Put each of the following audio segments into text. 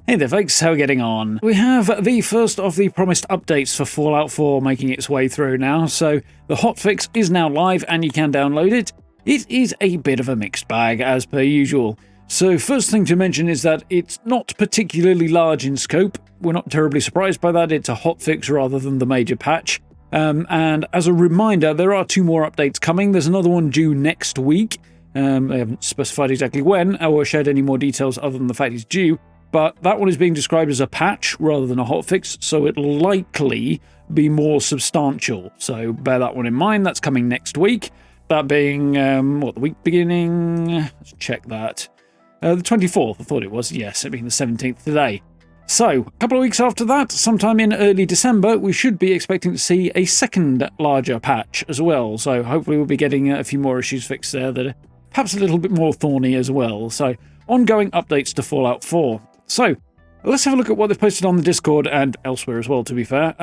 Hey there folks, how are we getting on? We have the first of the promised updates for Fallout 4 making its way through now, so the hotfix is now live and you can download it. It is a bit of a mixed bag as per usual. So first thing to mention is that it's not particularly large in scope. We're not terribly surprised by that, it's a hotfix rather than the major patch. And as a reminder, there are 2 more updates coming. There's another one due next week. They haven't specified exactly when or shared any more details other than the fact it's due. But that one is being described as a patch rather than a hotfix, so it'll likely be more substantial. So bear that one in mind. That's coming next week. That being, the week beginning? Let's check that. The 24th, I thought it was. Yes, it being the 17th today. So, a couple of weeks after that, sometime in early December, we should be expecting to see a second larger patch as well. So hopefully we'll be getting a few more issues fixed there that are perhaps a little bit more thorny as well. So, ongoing updates to Fallout 4. So, let's have a look at what they've posted on the Discord and elsewhere as well, to be fair,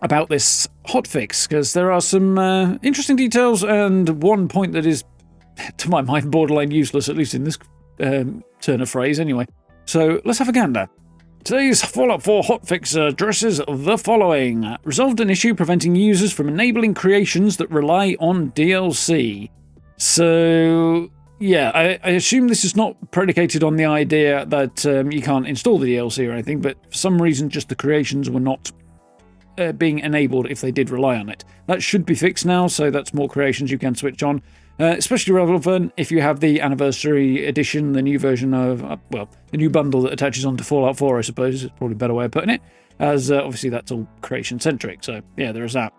about this hotfix, because there are some interesting details and one point that is, to my mind, borderline useless, at least in this turn of phrase anyway. So, let's have a gander. Today's Fallout 4 hotfix addresses the following. Resolved an issue preventing users from enabling creations that rely on DLC. So, yeah, I assume this is not predicated on the idea that you can't install the DLC or anything, but for some reason just the creations were not being enabled if they did rely on it. That should be fixed now, so that's more creations you can switch on. Especially relevant if you have the Anniversary Edition, the new version of, the new bundle that attaches onto Fallout 4, I suppose, is probably a better way of putting it, as obviously that's all creation-centric, so yeah, there is that.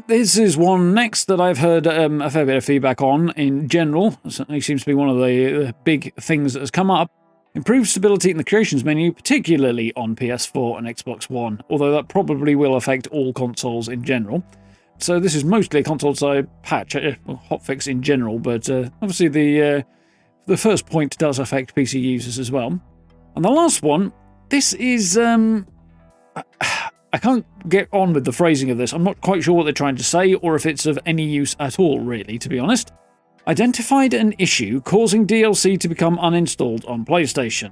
This is one next that I've heard a fair bit of feedback on in general. It certainly seems to be one of the big things that has come up. Improved stability in the creations menu, particularly on PS4 and Xbox One, although that probably will affect all consoles in general. So this is mostly a console-side patch, hotfix in general, but obviously the first point does affect PC users as well. And the last one, this is... I can't get on with the phrasing of this. I'm not quite sure what they're trying to say or if it's of any use at all, really, to be honest. Identified an issue causing DLC to become uninstalled on PlayStation.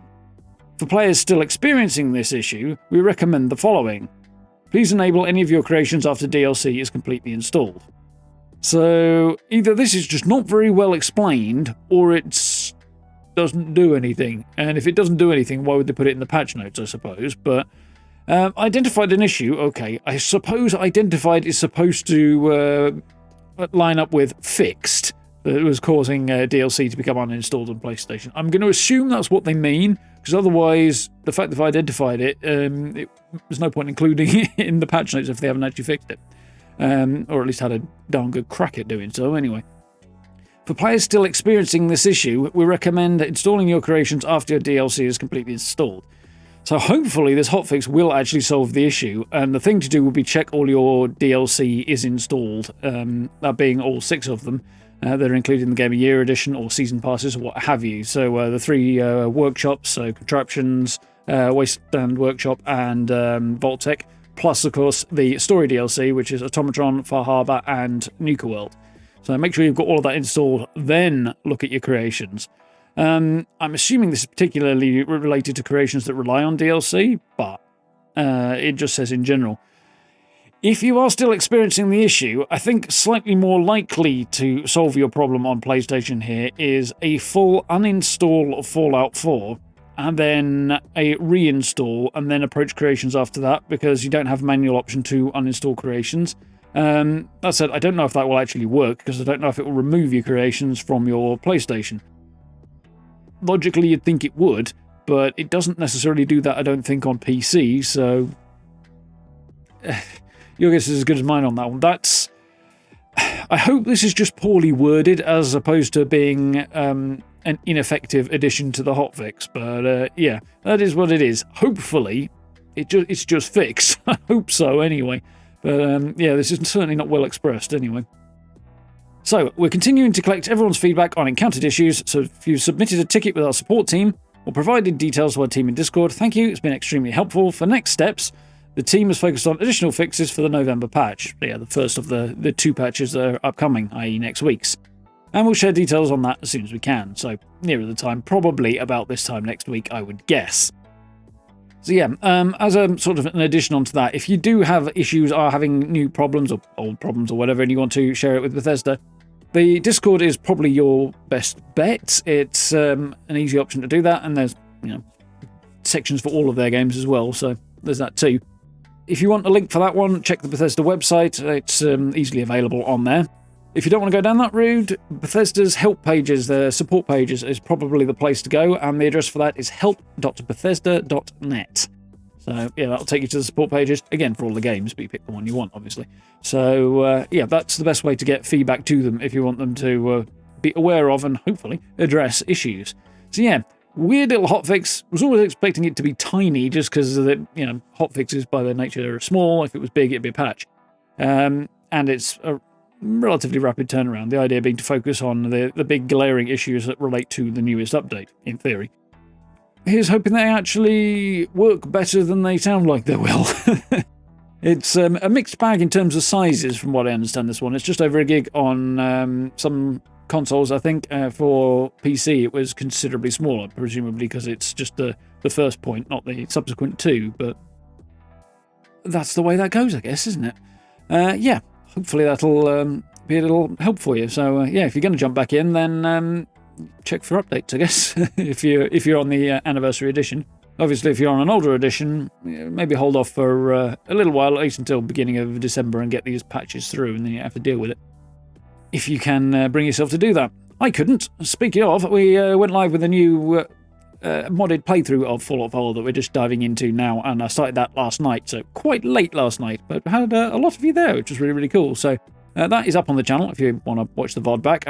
For players still experiencing this issue, we recommend the following. Please enable any of your creations after DLC is completely installed. So, either this is just not very well explained, or it doesn't do anything. And if it doesn't do anything, why would they put it in the patch notes, I suppose? But... identified an issue, okay. I suppose identified is supposed to line up with fixed, that it was causing DLC to become uninstalled on PlayStation. I'm going to assume that's what they mean, because otherwise, the fact that they've identified it, there's no point including it in the patch notes if they haven't actually fixed it. Or at least had a darn good crack at doing so, anyway. For players still experiencing this issue, we recommend installing your creations after your DLC is completely installed. So hopefully this hotfix will actually solve the issue, and the thing to do will be check all your DLC is installed, that being all 6 of them. They're included in the Game of Year edition or season passes or what have you. So the 3 workshops, so Contraptions, Wasteland Workshop and Vault-Tec, plus of course the story DLC, which is Automatron, Far Harbor and Nuka World. So make sure you've got all of that installed, then look at your creations. I'm assuming this is particularly related to creations that rely on DLC, but it just says in general. If you are still experiencing the issue, I think slightly more likely to solve your problem on PlayStation here is a full uninstall of Fallout 4, and then a reinstall, and then approach creations after that, because you don't have a manual option to uninstall creations. That said, I don't know if that will actually work, because I don't know if it will remove your creations from your PlayStation. Logically, you'd think it would, but it doesn't necessarily do that, I don't think, on PC, so... your guess is as good as mine on that one. I hope this is just poorly worded, as opposed to being an ineffective addition to the hotfix, but yeah, that is what it is. Hopefully, it's just fixed. I hope so, anyway. But yeah, this is certainly not well expressed, anyway. So, we're continuing to collect everyone's feedback on encountered issues, so if you've submitted a ticket with our support team, or provided details to our team in Discord, thank you, it's been extremely helpful. For next steps, the team is focused on additional fixes for the November patch. Yeah, the first of the 2 patches that are upcoming, i.e. next week's. And we'll share details on that as soon as we can, so nearer the time, probably about this time next week, I would guess. So yeah, as a sort of an addition onto that, if you do have issues, are having new problems or old problems or whatever, and you want to share it with Bethesda, the Discord is probably your best bet. It's an easy option to do that, and there's sections for all of their games as well, so there's that too. If you want a link for that one, check the Bethesda website. It's easily available on there. If you don't want to go down that route, Bethesda's help pages, their support pages, is probably the place to go, and the address for that is help.bethesda.net. So, yeah, that'll take you to the support pages, again, for all the games, but you pick the one you want, obviously. So, yeah, that's the best way to get feedback to them if you want them to be aware of and hopefully address issues. So, yeah, weird little hotfix. Was always expecting it to be tiny just because, hotfixes by their nature are small. If it was big, it'd be a patch. And it's a relatively rapid turnaround, the idea being to focus on the big glaring issues that relate to the newest update, in theory. Here's hoping they actually work better than they sound like they will. It's a mixed bag in terms of sizes, from what I understand this one. It's just over a gig on some consoles, I think. For PC, it was considerably smaller, presumably because it's just the first point, not the subsequent two, but that's the way that goes, I guess, isn't it? Yeah. Hopefully that'll be a little help for you. So yeah, if you're going to jump back in, then check for updates, I guess. if you're on the anniversary edition. Obviously, if you're on an older edition, maybe hold off for a little while, at least until beginning of December, and get these patches through, and then you have to deal with it. If you can bring yourself to do that. I couldn't. Speaking of, we went live with a new modded playthrough of Fallout 4 that we're just diving into now, and I started that last night, so quite late last night, but had a lot of you there, which was really, really cool. So that is up on the channel if you want to watch the VOD back.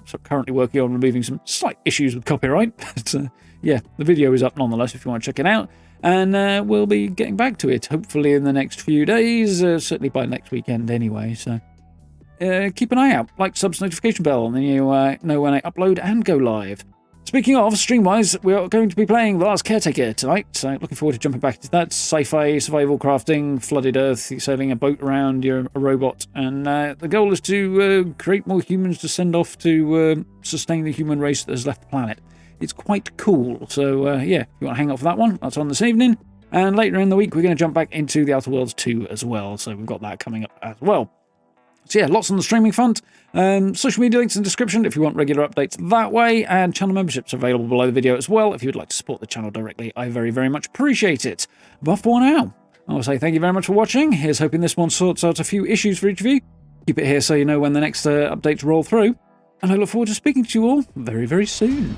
So currently working on removing some slight issues with copyright, but yeah, the video is up nonetheless if you want to check it out, and we'll be getting back to it hopefully in the next few days, certainly by next weekend anyway, so keep an eye out, like, subs, notification bell, and then you know when I upload and go live. Speaking of, stream-wise, we are going to be playing The Last Caretaker tonight, so looking forward to jumping back into that. Sci-fi, survival crafting, flooded Earth, sailing a boat around, you're a robot, and the goal is to create more humans to send off to sustain the human race that has left the planet. It's quite cool, so yeah, if you want to hang out for that one, that's on this evening. And later in the week, we're going to jump back into The Outer Worlds 2 as well, so we've got that coming up as well. So yeah, lots on the streaming front. Social media links in the description if you want regular updates that way, and channel memberships are available below the video as well if you would like to support the channel directly. I very, very much appreciate it. But for now, I'll say thank you very much for watching. Here's hoping this one sorts out a few issues for each of you. Keep it here so you know when the next updates roll through, and I look forward to speaking to you all very, very soon.